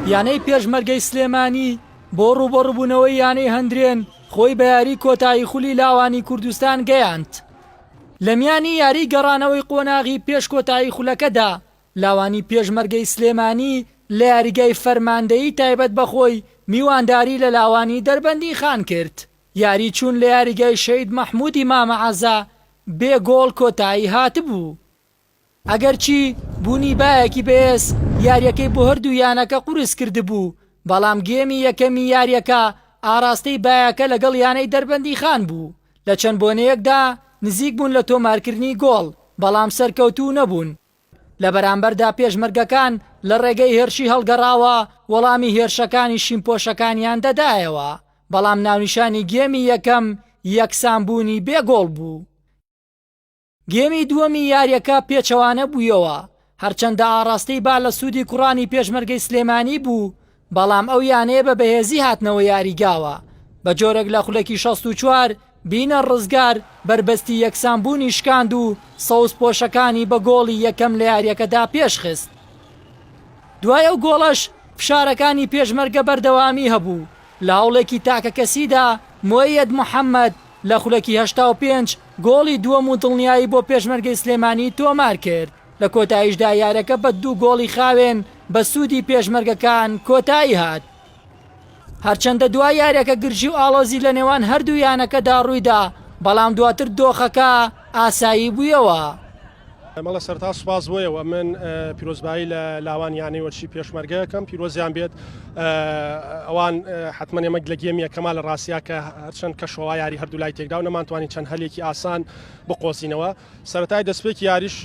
یانەی پێشمەرگەی سلێمانی بۆ ڕوبەڕووبوونەوەی یانەی هەندرێن خۆی بە یاری کۆتایی خولی لاوانی کوردستان گەیاند. لە میانی یاری گەڕانەوەی قۆناغی پێش کۆتایی خولەکەدا لاوانی پێشمەرگەی سلێمانی لە یاریگای فەرماندەیی تایبەت بەخۆی میوانداری لە لاوانی دەربەندی خان کرد. یاری چوون لە یاریگای شەید مەحموودی مامەعەزا بێ گۆڵ کۆتایی هاتبوو. ئەگەرچی بوونی بایەکی بەهێز یاریەکەی بۆ هەردوو یانەکە قورس کردبوو، بەڵام گێمی یەکەمی یاریەکە ئاراستەی بایەکە لەگەڵ یانەی دەربەندی خان بوو. لە چەند بۆنەیەکدا نزیک بوون لە تۆمارکردنی گۆڵ، بەڵام سەرکەوتوو نەبوون. لە بەرامبەردا پێشمەرگەکان لە ڕێگەی هێرشی هەڵگەڕاوە وەڵامی هێرشەکانی شیمپۆشەکانیان دەدایەوە، بەڵام ناونیشانی گێمی یەکەم یەکسانبوونی بێگۆڵ بوو. گێمی دووەمی یاریەکە پێچەوانە بوویەوە، هەرچەندە ئاراستەی با لە سوودی کوڕانی پێشمەرگەی سلێمانی بوو، بەڵام ئەو یانەیە بە بەهێزی هاتنەوە یاریگاوە. بە جۆرێک لە خولەکی 64 بینە ڕزگار بربەستی یەکسانبوونی شکاند و سەوز پۆشەکانی بە گۆڵی یەکەم لە یاریەکەدا پێشخست. دوای ئەو گۆڵەش فشارەکانی پێشمەرگە بەردەوامی هەبوو. لە هەوڵێکی تاکە کەسیدا مۆیەد محەممەد لە خولەکی 85 گۆڵی دووەم و دڵنیایی بۆ پێشمەرگەی سلێمانی تۆمار کرد. لە کۆتاییشدا یارەکە بە 2 گۆڵی خاوێن بە سوودی پێشمەرگەکان کۆتایی هات. هەرچەندە دوای یاریەکە گرژی و ئاڵۆزی لە نێوان هەردوو یانەکەدا ڕوویدا، بەڵام دواتر دۆخەکە ئاسایی بوویەوە. مەڵە سەرتا سوپاس بۆیەوە من پیرۆزبایی لە لاوان یانەی وەرچی پێشمەرگەکەم پیرۆزیان بێت. ئەوان حتمما ئێمە لە گێمیە کەما لە ڕاستیا کە هەرچەند کە شۆوا یاری هەردوو لای تێکدا و نەمانتوانی چەند هەلێکی ئاسان بقۆزینەوە. سەرەتای دەستپێکی یاریش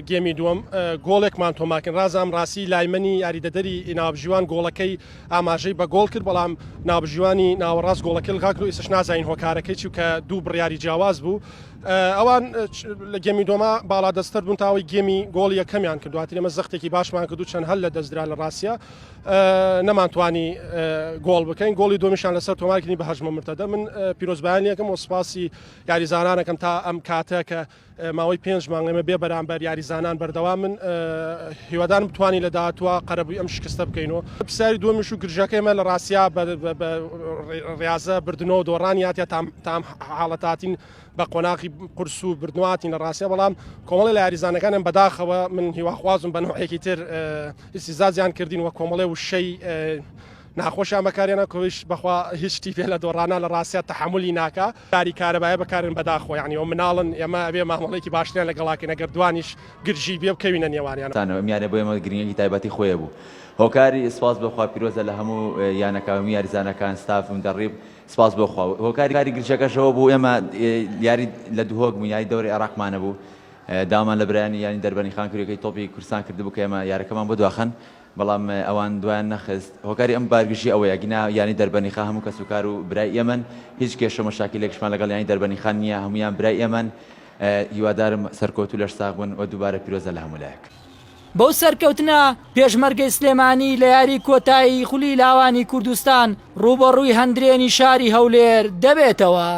گێمی دووەم گۆڵێکمان تۆماکن ڕازام ڕاستی لایمەنی یاریدەدەری ناوبژیوان گۆڵەکەی ئاماژەی بە گۆڵ کرد، بەڵام ناوبژیوانی ناوەڕاست گۆڵەکەی لەغاکر و ئێستش نازانین هۆکارەکەی چوو کە دوو بڕیاری جیاواز بوو. ئەوان لە گێمی دۆما باڵا دەستەر بوون تاوەی گێمی گۆڵ یەکەمیان کرد، دواتر ئێمە زەختێکی باشمان کرد و چەند هەل لە دەستدرا لە ڕاستیە نەمانتوانی گۆڵ بکەین. گۆڵی دۆمیشان لەسەر تۆمارکردنی بە هەژمە مرتەدە. من پیرۆزبایانیەکەم و سوپاسی یاریزانانەکەم تا ئەم کاتە کە ماوەی 5 مانگ ئێمە بێ بەرامبەر یاریزانان بەردەوام من هیوادارم بتوانین لە داهاتووە قەرەبووی ئەم شکستە بکەینەوە. پرسیاری دووەمیش و گرژەکە ئێمە لە ڕاستیا بە ڕاضە بردنەوە دۆڕانی هاتیە تام حاڵەتاتین بە قۆناغی قورس و بردنواتی لە ڕاستیە، بەڵام کۆمەڵی لە یاریزانەکانم بەداخەوە من هیواخوازم بە نوعێکی تر ئیسیزازیان کردین وە کۆمەڵێ وشەی ناخۆشیان بەکارێنە کۆیش بەخوا هیچ شتی پێ لە دۆڕانە لە ڕاستیە تەحملی ناکە. کاری کارەبایە بەکارن بەداخۆ، یعنی ئەو مناڵن ئێمە ئەبێ مامەڵێکی باشتریان لەگەڵاکەین ئەگەر دوانیش گرژی بێ بکەوینە نێوانیان. میانە بۆ ئێمە گرنگێکی تایبەتی خۆیە بوو. هۆکاری سپاس بەخوا پیرۆزە لە هەموو یانەکانی یاریزانەکان ستافم دەڕیب سپاس بۆخوا. هۆکاری گرچەکەشەوە بوو ئێمە یاری لە دووهۆک یاری دەوری عێراقمانە بوو، دامان لە برایانی یانی دەربەنی خان کردەکەی تۆپی کوردستان کردبوو کە ئێمە یارەکەمان بۆ دواخەن، بەڵام ئەوان دوایان نەخست. هۆکاری ئەم بارگشی ئەوەیە گینا یانی دەربەنی خان هەموو کەس و کار و برای ئێمن هیچ کێشە مەشاکلێکشمان لەگەڵ یانی دەربەنی خان نییە، هەمویان برای ئێمن. هیوادارم سەرکەوتوو لەش ساغ بن و دووبارە پیرۆزە لە هەموو لایەک. بەو سەرکەوتنە پێشمەرگەی سلێمانی لە یاری کۆتایی خولی لاوانی کوردستان ڕوبەڕووی هەندرێنی شاری هەولێر دەبێتەوە.